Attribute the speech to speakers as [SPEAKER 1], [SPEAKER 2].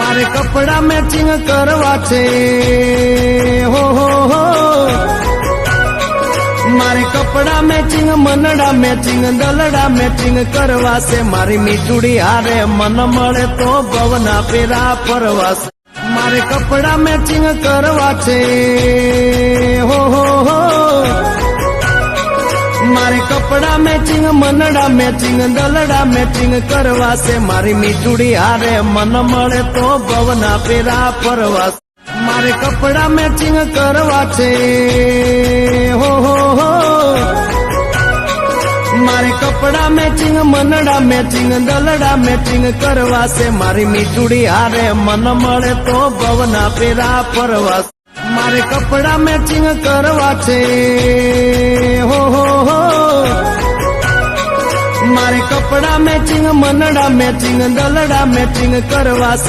[SPEAKER 1] મારે કપડા મેચિંગ કરવા છે હો મારે કપડા મેચિંગ મનડા મેચિંગ દલડા મેચિંગ કરવા છે મારી મીઠુડી હારે મન મળે તો ભવના પેરા પરવાસ મારે કપડા મેચિંગ કરવા છે હો મારે કપડા મેચિંગ મનડા મેચિંગ દલડા મેચિંગ કરવા છે મારી મીઠુડી હારે મન મળે તો ભવના પેરા પરવાસ મારે કપડા મેચિંગ કરવા છે હો મારે કપડા મેચિંગ મનડા મેચિંગ દલડા મેચિંગ કરવા છે મારી મીઠુડી હારે મન મળે તો ભવના પેરા પરવાસ મારે કપડા મેચિંગ કરવા છે હો મારે કપડા મેચિંગ મનડા મેચિંગ દલડા મેચિંગ કરવા છે